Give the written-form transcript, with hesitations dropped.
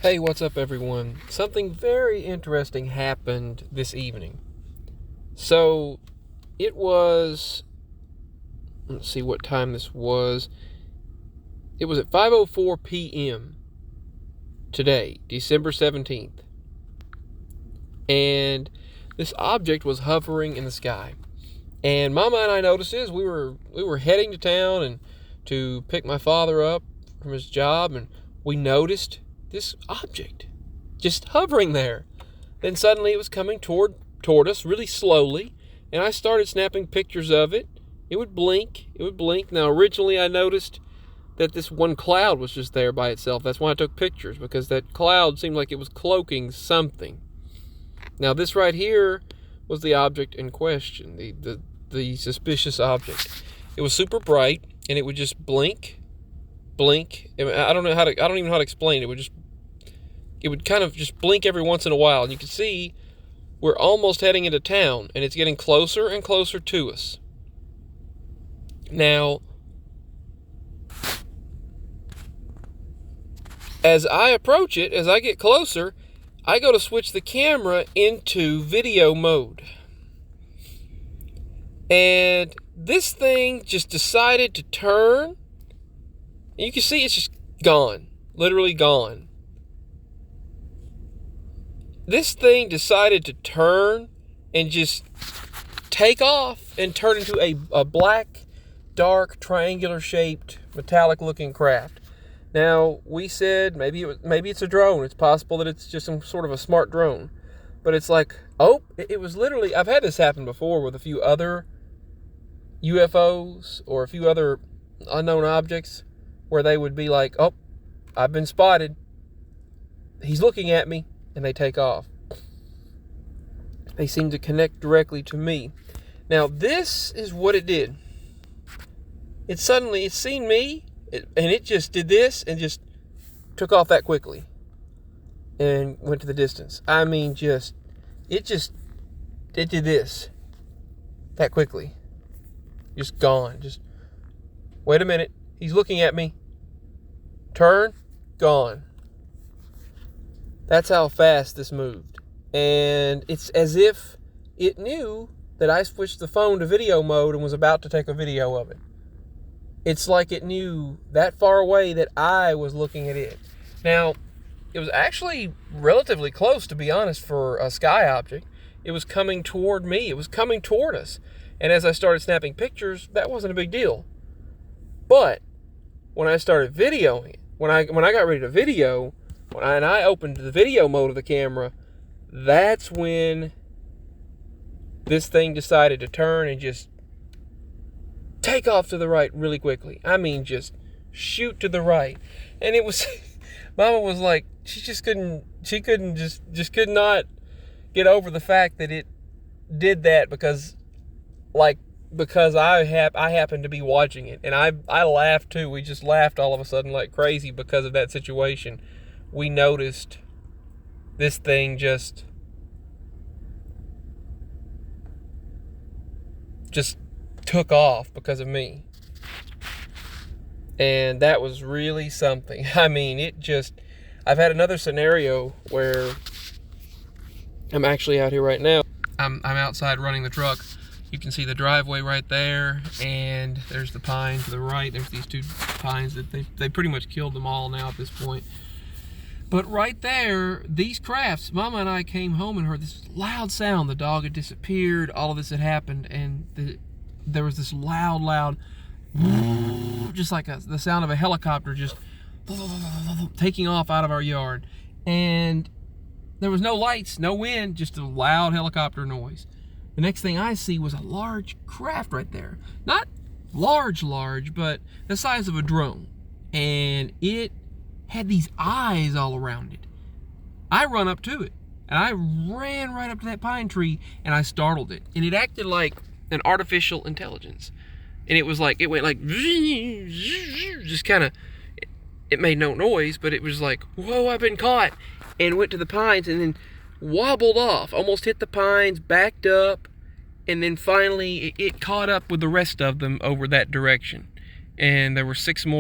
Hey, what's up, everyone? Something very interesting happened this evening. So, it was, let's see what time this was. It was at 5:04 p.m. today, December 17th. And this object was hovering in the sky. And Mama and I noticed this. We were heading to town and to pick my father up from his job, and we noticed this object just hovering there. Then suddenly it was coming toward us really slowly, and I started snapping pictures of it. It would blink. Now, originally I noticed that this one cloud was just there by itself. That's why I took pictures, because that cloud seemed like it was cloaking something. Now, this right here was the object in question, the suspicious object. It was super bright, and it would just blink. I don't even know how to explain it. It would kind of just blink every once in a while, and you can see we're almost heading into town, and it's getting closer and closer to us. Now, as I approach it, as I get closer, I go to switch the camera into video mode. And this thing just decided to turn. And you can see it's just gone. Literally gone. This thing decided to turn and just take off and turn into a black, dark, triangular-shaped, metallic-looking craft. Now, we said maybe it's a drone. It's possible that it's just some sort of a smart drone. But it's like, it was literally, I've had this happen before with a few other UFOs or a few other unknown objects where they would be like, I've been spotted. He's looking at me, and they take off. They seem to connect directly to me. Now, this is what it did. It seen me, and it just did this and just took off that quickly and went to the distance. I mean, it did this that quickly. Just gone. Just, wait a minute. He's looking at me. Turn, gone. That's how fast this moved. And it's as if it knew that I switched the phone to video mode and was about to take a video of it. It's like it knew that far away that I was looking at it. Now, it was actually relatively close, to be honest, for a sky object. It was coming toward me. It was coming toward us. And as I started snapping pictures, that wasn't a big deal. But when I started videoing it, when I got ready to video, and I opened the video mode of the camera, that's when this thing decided to turn and just take off to the right really quickly. I mean, just shoot to the right. And it was, Mama was like, she could not get over the fact that it did that because I happened to be watching it, and I laughed too. We just laughed all of a sudden like crazy because of that situation. We noticed this thing just took off because of me. And that was really something. I mean, I've had another scenario where I'm actually out here right now. I'm outside running the truck. You can see the driveway right there, and there's the pine to the right. There's these two pines that they pretty much killed them all now at this point. But right there, these crafts, Mama and I came home and heard this loud sound. The dog had disappeared. All of this had happened, and there was this loud, just like the sound of a helicopter just taking off out of our yard. And there was no lights, no wind, just a loud helicopter noise. The next thing I see was a large craft right there. Not large, but the size of a drone. And it had these eyes all around it. I run up to it, and I ran right up to that pine tree, and I startled it. And it acted like an artificial intelligence. And it went like, just kind of, it made no noise, but it was like, whoa, I've been caught. And went to the pines and then wobbled off, almost hit the pines, backed up, and then finally it caught up with the rest of them over that direction. And there were 6 more